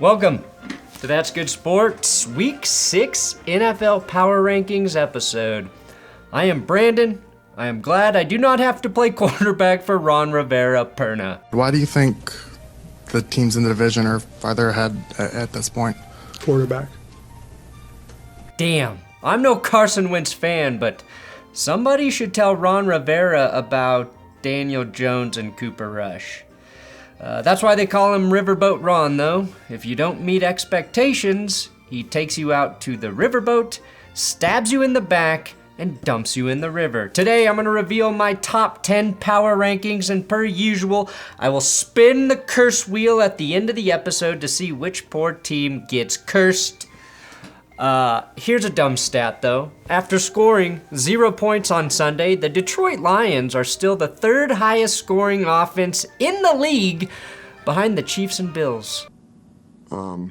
Welcome to That's Good Sports Week 6 NFL Power Rankings episode. I am Brandon. I am glad I do not have to play quarterback for Ron Rivera Perna. Why do you think the teams in the division are farther ahead at this point? Quarterback. Damn, I'm no Carson Wentz fan, but somebody should tell Ron Rivera about Daniel Jones and Cooper Rush. That's why they call him Riverboat Ron, though. If you don't meet expectations, he takes you out to the riverboat, stabs you in the back, and dumps you in the river. Today, I'm going to reveal my top 10 power rankings, and per usual, I will spin the curse wheel at the end of the episode to see which poor team gets cursed. Here's a dumb stat, though. After scoring 0 points on Sunday, the Detroit Lions are still the third highest scoring offense in the league, behind the Chiefs and Bills. But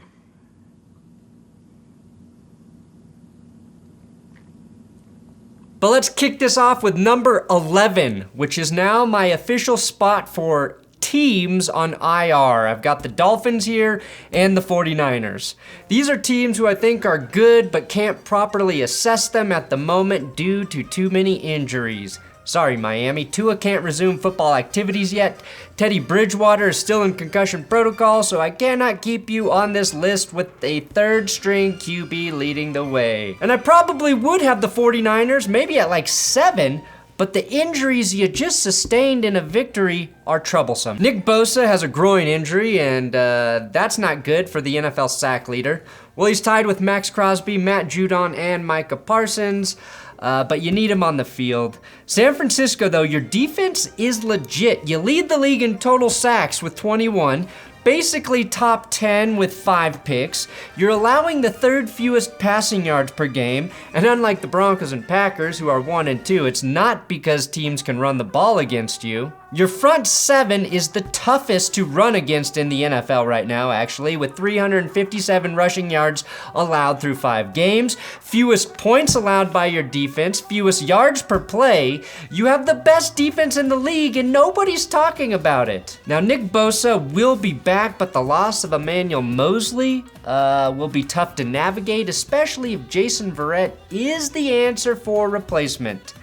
let's kick this off with number 11, which is now my official spot for teams on IR. I've got the Dolphins here and the 49ers. These are teams who I think are good but can't properly assess them at the moment due to too many injuries. Sorry, Miami, Tua can't resume football activities yet. Teddy Bridgewater is still in concussion protocol, so I cannot keep you on this list with a third-string QB leading the way. And I probably would have the 49ers, maybe at like 7, but the injuries you just sustained in a victory are troublesome. Nick Bosa has a groin injury, and that's not good for the NFL sack leader. Well, he's tied with Max Crosby, Matt Judon, and Micah Parsons. But you need him on the field. San Francisco, though, your defense is legit. You lead the league in total sacks with 21, basically top 10 with 5 picks. You're allowing the third fewest passing yards per game, and unlike the Broncos and Packers, who are 1 and 2, it's not because teams can run the ball against you. Your front 7 is the toughest to run against in the NFL right now, actually, with 357 rushing yards allowed through 5 games, fewest points allowed by your defense, fewest yards per play. You have the best defense in the league, and nobody's talking about it. Now, Nick Bosa will be back, but the loss of Emmanuel Mosley will be tough to navigate, especially if Jason Verrett is the answer for replacement.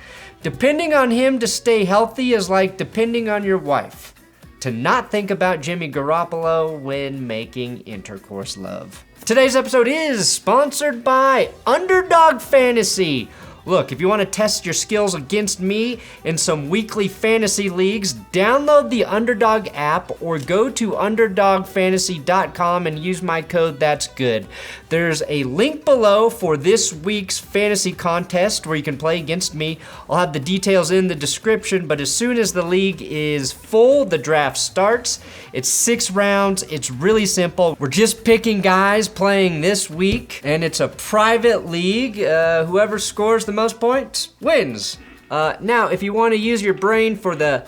Depending on him to stay healthy is like depending on your wife to not think about Jimmy Garoppolo when making intercourse love. Today's episode is sponsored by Underdog Fantasy. Look, if you want to test your skills against me in some weekly fantasy leagues, download the Underdog app or go to underdogfantasy.com and use my code THATSGOOD. There's a link below for this week's fantasy contest where you can play against me. I'll have the details in the description, but as soon as the league is full, the draft starts. It's 6 rounds. It's really simple. We're just picking guys playing this week, and it's a private league. Whoever scores the most points wins. Now, if you want to use your brain for the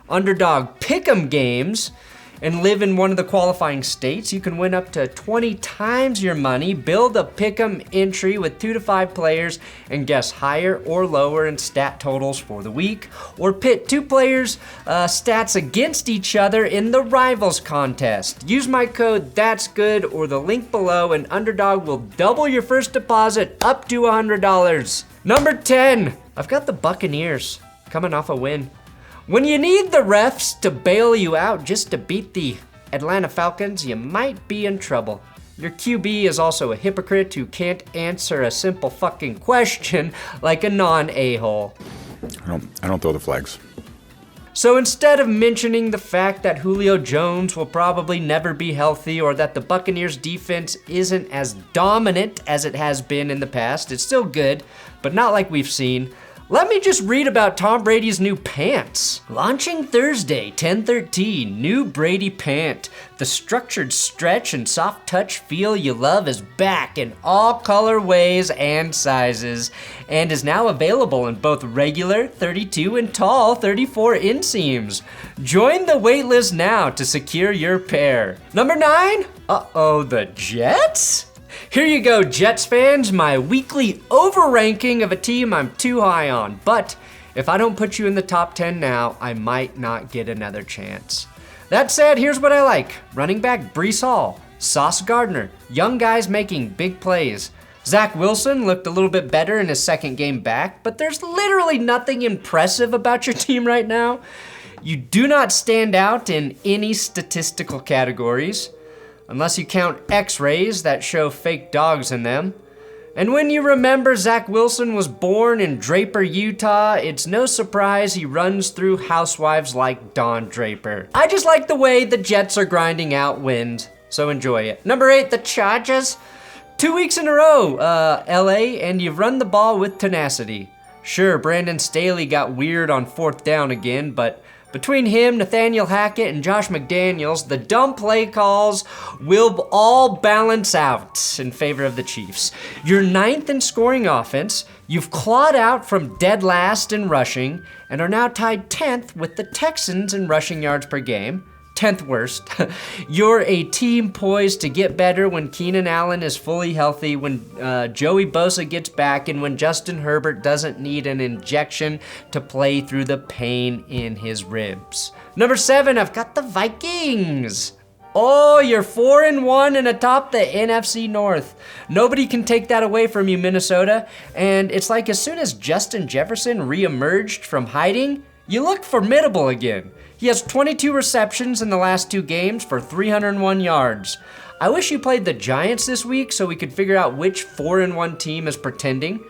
Underdog Pick'em games and live in one of the qualifying states, you can win up to 20 times your money, build a Pick'em entry with 2 to 5 players, and guess higher or lower in stat totals for the week, or pit 2 players' stats against each other in the Rivals contest. Use my code THATSGOOD or the link below, and Underdog will double your first deposit up to $100. Number 10, I've got the Buccaneers coming off a win. When you need the refs to bail you out just to beat the Atlanta Falcons, you might be in trouble. Your QB is also a hypocrite who can't answer a simple fucking question like a non-a-hole. I don't throw the flags. So instead of mentioning the fact that Julio Jones will probably never be healthy or that the Buccaneers defense isn't as dominant as it has been in the past, it's still good, but not like we've seen, let me just read about Tom Brady's new pants. Launching Thursday, 10/13, new Brady pant. The structured stretch and soft touch feel you love is back in all colorways and sizes, and is now available in both regular 32 and tall 34 inseams. Join the waitlist now to secure your pair. Number 9, the Jets? Here you go, Jets fans, my weekly overranking of a team I'm too high on. But if I don't put you in the top 10 now, I might not get another chance. That said, here's what I like. Running back Breece Hall. Sauce Gardner, young guys making big plays. Zach Wilson looked a little bit better in his second game back, but there's literally nothing impressive about your team right now. You do not stand out in any statistical categories, unless you count x-rays that show fake dogs in them. And when you remember Zach Wilson was born in Draper, Utah, it's no surprise he runs through housewives like Don Draper. I just like the way the Jets are grinding out wins, so enjoy it. Number 8, the Chargers. 2 weeks in a row, LA, and you've run the ball with tenacity. Sure, Brandon Staley got weird on 4th down again, but between him, Nathaniel Hackett, and Josh McDaniels, the dumb play calls will all balance out in favor of the Chiefs. You're 9th in scoring offense, you've clawed out from dead last in rushing, and are now tied 10th with the Texans in rushing yards per game. 10th worst. You're a team poised to get better when Keenan Allen is fully healthy, when Joey Bosa gets back, and when Justin Herbert doesn't need an injection to play through the pain in his ribs. Number 7, I've got the Vikings. Oh, you're 4-1 and atop the NFC North. Nobody can take that away from you, Minnesota. And it's like as soon as Justin Jefferson reemerged from hiding, you look formidable again. He has 22 receptions in the last 2 games for 301 yards. I wish you played the Giants this week so we could figure out which 4-1 team is pretending.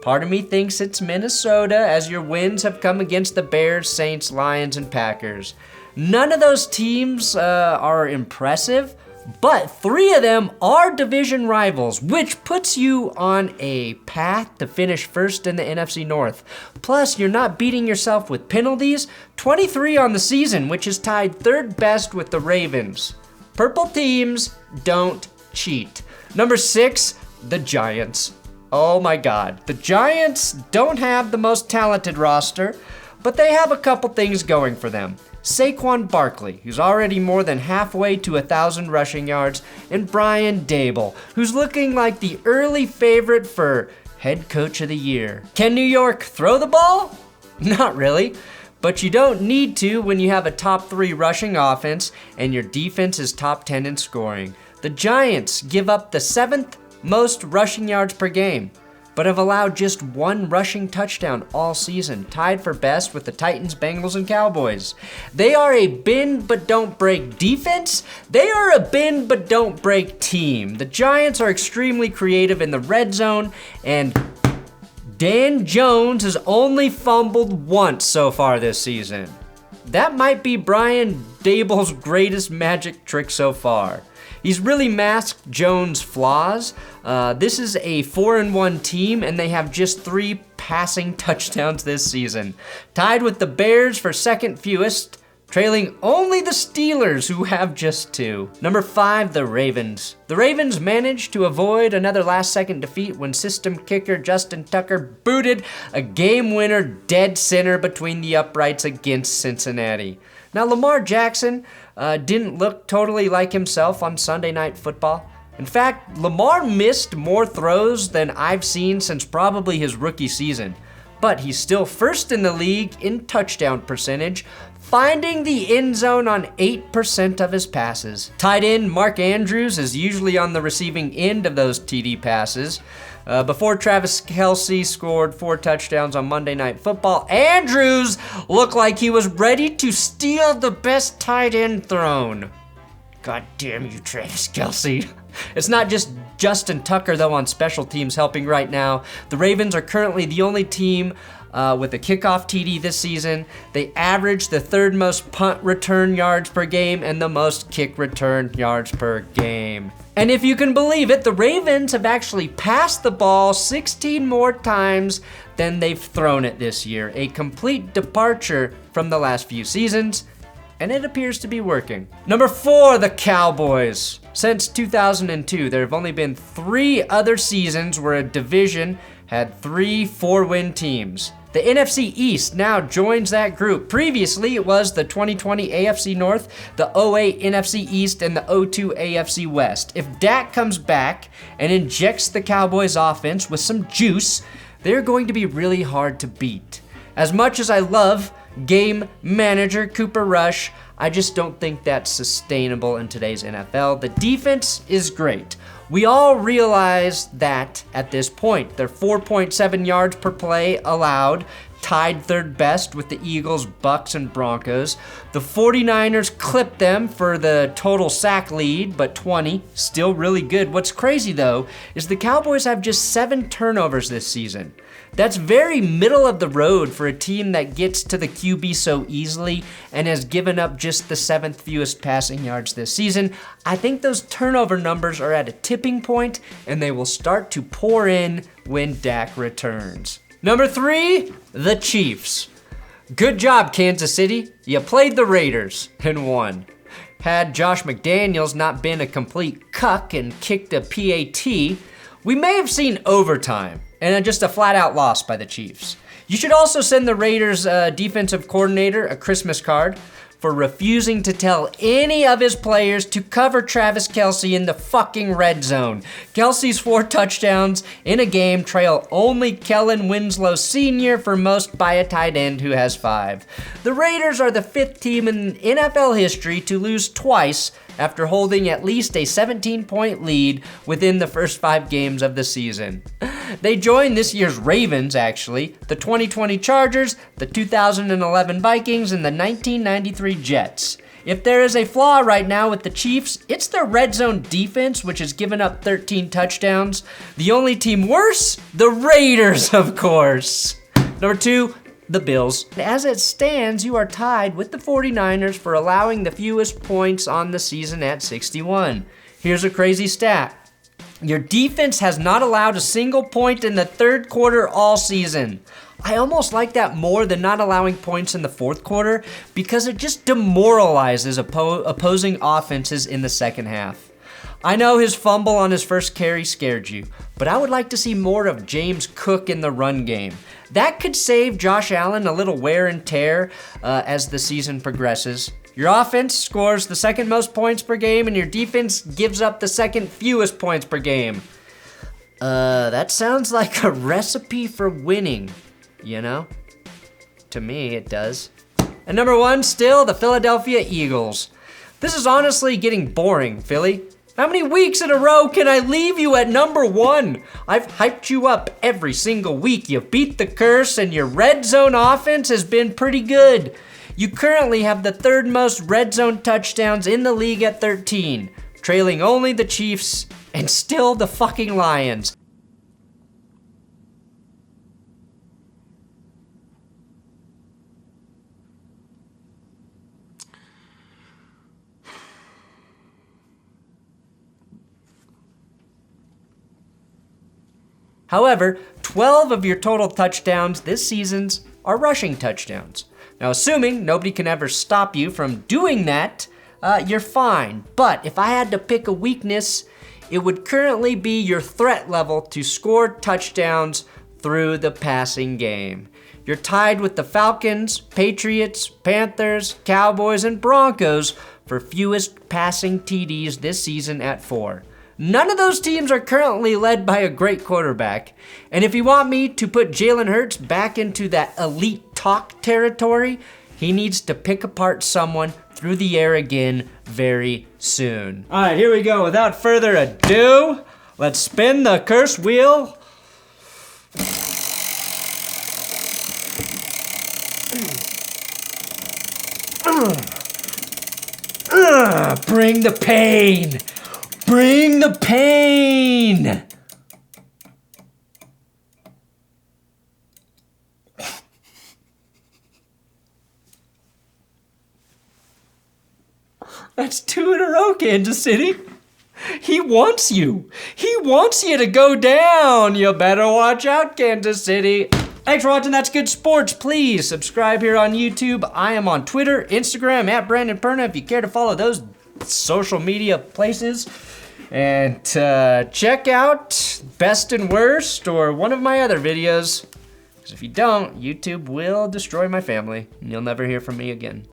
Part of me thinks it's Minnesota, as your wins have come against the Bears, Saints, Lions, and Packers. None of those teams are impressive, but 3 of them are division rivals, which puts you on a path to finish first in the NFC North. Plus, you're not beating yourself with penalties. 23 on the season, which is tied 3rd best with the Ravens. Purple teams don't cheat. Number 6, the Giants. Oh my God. The Giants don't have the most talented roster, but they have a couple things going for them. Saquon Barkley, who's already more than halfway to 1,000 rushing yards, and Brian Daboll, who's looking like the early favorite for head coach of the year. Can New York throw the ball? Not really, but you don't need to when you have a top 3 rushing offense and your defense is top 10 in scoring. The Giants give up the 7th most rushing yards per game, but have allowed just 1 rushing touchdown all season, tied for best with the Titans, Bengals, and Cowboys. They are a bend but don't break defense. They are a bend but don't break team. The Giants are extremely creative in the red zone, and Dan Jones has only fumbled once so far this season. That might be Brian Daboll's greatest magic trick so far. He's really masked Jones' flaws. This is a 4-1 team, and they have just 3 passing touchdowns this season. Tied with the Bears for 2nd fewest, trailing only the Steelers, who have just 2. Number 5, the Ravens. The Ravens managed to avoid another last-second defeat when system kicker Justin Tucker booted a game-winner dead center between the uprights against Cincinnati. Now, Lamar Jackson didn't look totally like himself on Sunday Night Football. In fact, Lamar missed more throws than I've seen since probably his rookie season. But he's still first in the league in touchdown percentage, finding the end zone on 8% of his passes. Tight end Mark Andrews is usually on the receiving end of those TD passes. Before Travis Kelce scored 4 touchdowns on Monday Night Football, Andrews looked like he was ready to steal the best tight end throne. God damn you, Travis Kelce. It's not just Justin Tucker, though, on special teams helping right now. The Ravens are currently the only team with a kickoff TD this season. They average the 3rd most punt return yards per game and the most kick return yards per game. And if you can believe it, the Ravens have actually passed the ball 16 more times than they've thrown it this year. A complete departure from the last few seasons, and it appears to be working. Number 4, the Cowboys. Since 2002, there have only been 3 other seasons where a division had 3 4-win teams. The NFC East now joins that group. Previously, it was the 2020 AFC North, the 08 NFC East, and the 02 AFC West. If Dak comes back and injects the Cowboys offense with some juice, they're going to be really hard to beat. As much as I love game manager Cooper Rush, I just don't think that's sustainable in today's NFL. The defense is great. We all realize that at this point. They're 4.7 yards per play allowed, tied third best with the Eagles, Bucks, and Broncos. The 49ers clipped them for the total sack lead, but 20, still really good. What's crazy though, is the Cowboys have just 7 turnovers this season. That's very middle of the road for a team that gets to the QB so easily and has given up just the 7th fewest passing yards this season. I think those turnover numbers are at a tipping point and they will start to pour in when Dak returns. Number 3, the Chiefs. Good job, Kansas City. You played the Raiders and won. Had Josh McDaniels not been a complete cuck and kicked a PAT, we may have seen overtime and just a flat-out loss by the Chiefs. You should also send the Raiders defensive coordinator a Christmas card for refusing to tell any of his players to cover Travis Kelce in the fucking red zone. Kelce's 4 touchdowns in a game trail only Kellen Winslow Sr. for most by a tight end who has 5. The Raiders are the 5th team in NFL history to lose twice after holding at least a 17-point lead within the first 5 games of the season. They joined this year's Ravens, actually, the 2020 Chargers, the 2011 Vikings, and the 1993 Jets. If there is a flaw right now with the Chiefs, it's their red zone defense, which has given up 13 touchdowns. The only team worse? The Raiders, of course. Number 2, the Bills. As it stands, you are tied with the 49ers for allowing the fewest points on the season at 61. Here's a crazy stat. Your defense has not allowed a single point in the 3rd quarter all season. I almost like that more than not allowing points in the 4th quarter because it just demoralizes opposing offenses in the second half. I know his fumble on his first carry scared you, but I would like to see more of James Cook in the run game. That could save Josh Allen a little wear and tear as the season progresses. Your offense scores the 2nd most points per game and your defense gives up the 2nd fewest points per game. That sounds like a recipe for winning, you know? To me, it does. And number 1, still the Philadelphia Eagles. This is honestly getting boring, Philly. How many weeks in a row can I leave you at number 1? I've hyped you up every single week. You beat the curse and your red zone offense has been pretty good. You currently have the 3rd most red zone touchdowns in the league at 13, trailing only the Chiefs and still the fucking Lions. However, 12 of your total touchdowns this season are rushing touchdowns. Now, assuming nobody can ever stop you from doing that, you're fine. But if I had to pick a weakness, it would currently be your threat level to score touchdowns through the passing game. You're tied with the Falcons, Patriots, Panthers, Cowboys, and Broncos for fewest passing TDs this season at 4. None of those teams are currently led by a great quarterback. And if you want me to put Jalen Hurts back into that elite talk territory, he needs to pick apart someone through the air again very soon. All right, here we go. Without further ado, let's spin the curse wheel. Bring the pain. Bring the pain! That's 2 in a row, Kansas City. He wants you. He wants you to go down. You better watch out, Kansas City. Thanks for watching That's Good Sports. Please subscribe here on YouTube. I am on Twitter, Instagram, at Brandon Perna if you care to follow those social media places. And check out Best and Worst or one of my other videos. Because if you don't, YouTube will destroy my family and you'll never hear from me again.